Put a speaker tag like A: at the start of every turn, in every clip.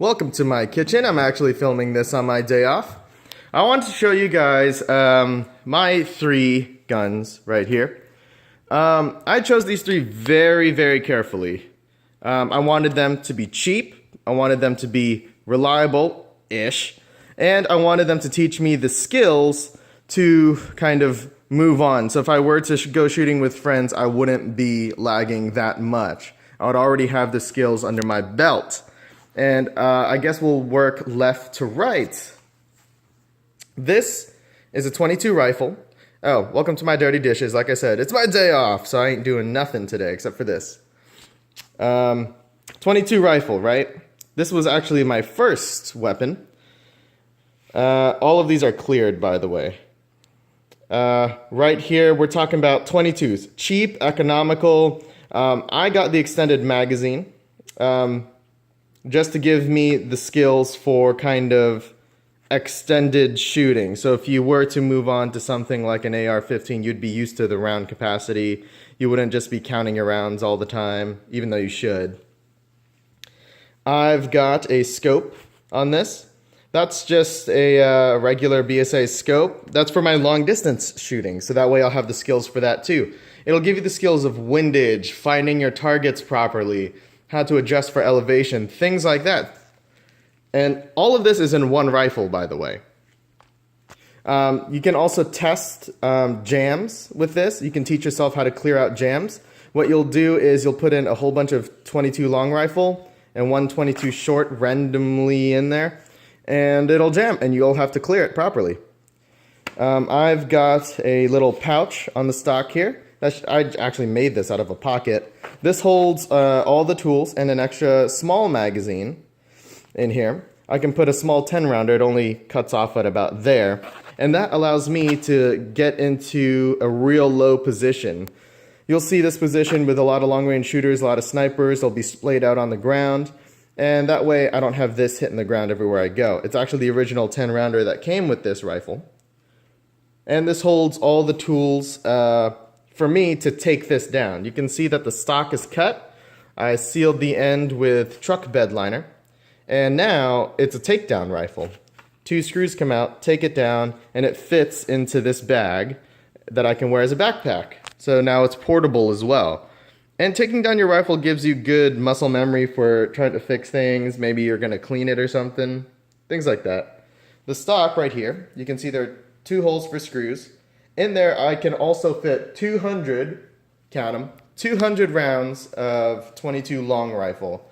A: Welcome to my kitchen. I'm actually filming this on my day off. I want to show you guys my three guns right here. I chose these three very carefully. I wanted them to be cheap, I wanted them to be reliable-ish, and I wanted them to teach me the skills to kind of move on. So if I were to go shooting with friends, I wouldn't be lagging that much. I would already have the skills under my belt. And I guess we'll work left to right. This is a .22 rifle. Oh, welcome to my dirty dishes. Like I said, it's my day off, so I ain't doing nothing today except for this. .22 rifle, right? This was actually my first weapon. All of these are cleared, by the way. Right here, we're talking about .22s. Cheap, economical. I got the extended magazine. Just to give me the skills for kind of extended shooting. So if you were to move on to something like an AR-15, you'd be used to the round capacity. You wouldn't just be counting your rounds all the time, even though you should. I've got a scope on this. That's just a regular BSA scope. That's for my long distance shooting, so that way I'll have the skills for that too. It'll give you the skills of windage, finding your targets properly, how to adjust for elevation, things like that. And all of this is in one rifle, by the way. You can also test jams with this. You can teach yourself how to clear out jams. What you'll do is you'll put in a whole bunch of .22 long rifle and one .22 short randomly in there, and it'll jam, and you'll have to clear it properly. I've got a little pouch on the stock here. I actually made this out of a pocket. This holds all the tools and an extra small magazine in here. I can put a small 10 rounder, it only cuts off at about there. And that allows me to get into a real low position. You'll see this position with a lot of long range shooters, a lot of snipers, they'll be splayed out on the ground. And that way I don't have this hitting the ground everywhere I go. It's actually the original 10 rounder that came with this rifle. And this holds all the tools for me to take this down. You can see that the stock is cut. I sealed the end with truck bed liner. And now it's a takedown rifle. 2 screws come out, take it down, and it fits into this bag that I can wear as a backpack. So now it's portable as well. And taking down your rifle gives you good muscle memory for trying to fix things. Maybe you're gonna clean it or something. Things like that. The stock right here, you can see there are 2 holes for screws. In there, I can also fit 200, count them, 200 rounds of .22 long rifle.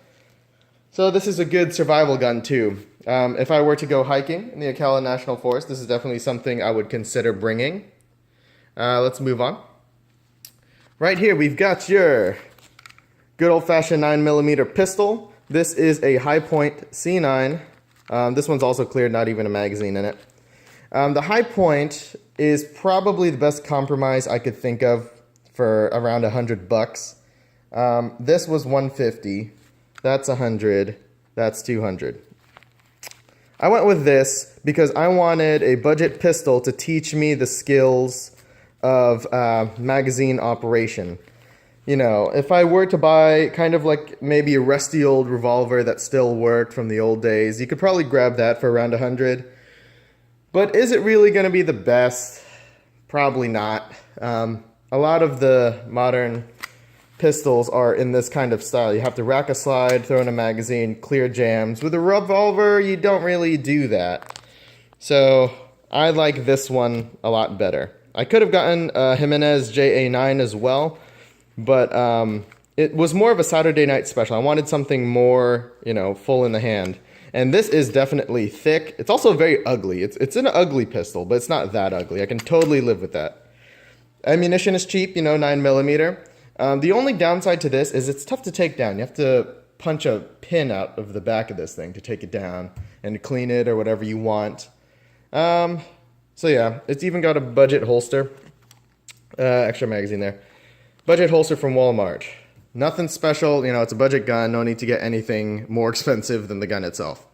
A: So this is a good survival gun too. If I were to go hiking in the Ocala National Forest, this is definitely something I would consider bringing. Let's move on. Right here, we've got your good old-fashioned 9mm pistol. This is a High Point C9. This one's also cleared, not even a magazine in it. The High Point is probably the best compromise I could think of for around $100. This was $150. That's $100. That's $200. I went with this because I wanted a budget pistol to teach me the skills of magazine operation. You know, if I were to buy kind of like maybe a rusty old revolver that still worked from the old days, you could probably grab that for around $100. But is it really going to be the best? Probably not. A lot of the modern pistols are in this kind of style. You have to rack a slide, throw in a magazine, clear jams. With a revolver, you don't really do that. So I like this one a lot better. I could have gotten a Jimenez JA9 as well, but it was more of a Saturday night special. I wanted something more, you know, full in the hand. And this is definitely thick. It's also very ugly. It's an ugly pistol, but it's not that ugly. I can totally live with that. Ammunition is cheap, you know, 9mm. The only downside to this is it's tough to take down. You have to punch a pin out of the back of this thing to take it down and clean it or whatever you want. So yeah, it's even got a budget holster. Extra magazine there. Budget holster from Walmart. Nothing special, you know, it's a budget gun. No need to get anything more expensive than the gun itself.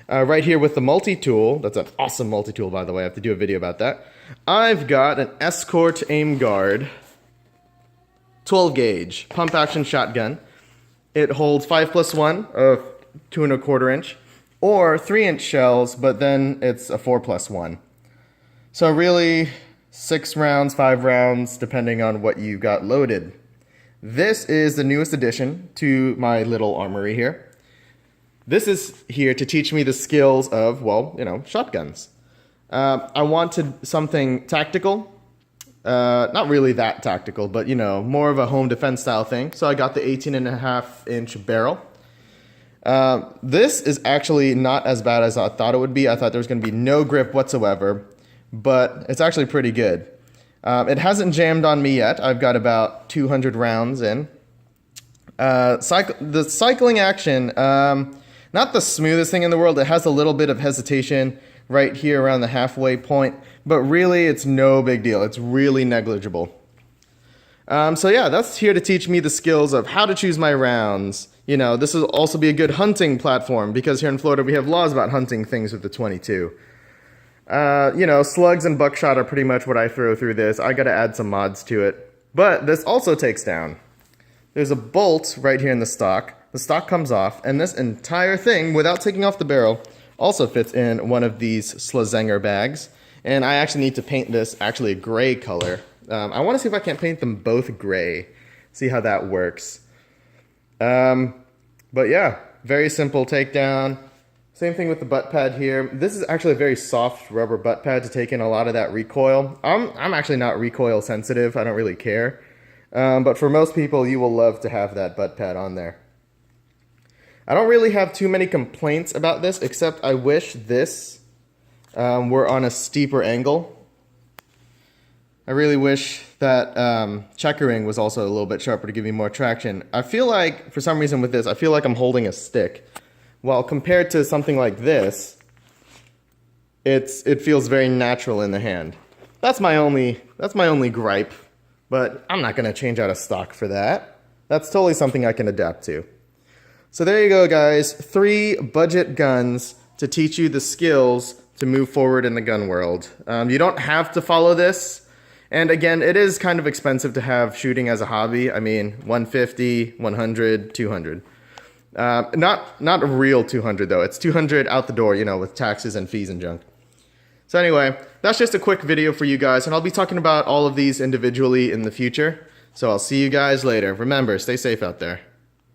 A: Right here with the multi-tool, that's an awesome multi-tool by the way, I have to do a video about that. I've got an Escort Aimguard 12 gauge pump action shotgun. It holds 5+1 of 2¼ inch, or 3-inch shells, but then it's a 4+1. So really 6 rounds, 5 rounds, depending on what you got loaded. This is the newest addition to my little armory here. This is here to teach me the skills of, well, you know, shotguns. I wanted something tactical. Not really that tactical, but, you know, more of a home defense style thing. So I got the 18.5-inch barrel. This is actually not as bad as I thought it would be. I thought there was going to be no grip whatsoever, but it's actually pretty good. It hasn't jammed on me yet. I've got about 200 rounds in. The cycling action, not the smoothest thing in the world. It has a little bit of hesitation right here around the halfway point, but really it's no big deal. It's really negligible. So yeah, that's here to teach me the skills of how to choose my rounds. You know, this will also be a good hunting platform because here in Florida we have laws about hunting things with the .22. You know, slugs and buckshot are pretty much what I throw through this. I gotta add some mods to it. But this also takes down. There's a bolt right here in the stock. The stock comes off, and this entire thing, without taking off the barrel, also fits in one of these Slazenger bags. And I actually need to paint this actually a gray color. I want to see if I can't paint them both gray. See how that works. But yeah, very simple takedown. Same thing with the butt pad here. This is actually a very soft rubber butt pad to take in a lot of that recoil. I'm actually not recoil sensitive. I don't really care. But for most people, you will love to have that butt pad on there. I don't really have too many complaints about this, except I wish this were on a steeper angle. I really wish that checkering was also a little bit sharper to give me more traction. I feel like, for some reason with this, I feel like I'm holding a stick. While compared to something like this, it feels very natural in the hand. That's my only gripe, but I'm not gonna change out of stock for that. That's totally something I can adapt to. So there you go, guys. 3 budget guns to teach you the skills to move forward in the gun world. You don't have to follow this. And again, it is kind of expensive to have shooting as a hobby. I mean, 150, 100, 200. Not a real 200 though. It's 200 out the door, you know, with taxes and fees and junk. So anyway, that's just a quick video for you guys, and I'll be talking about all of these individually in the future. So I'll see you guys later. Remember, stay safe out there.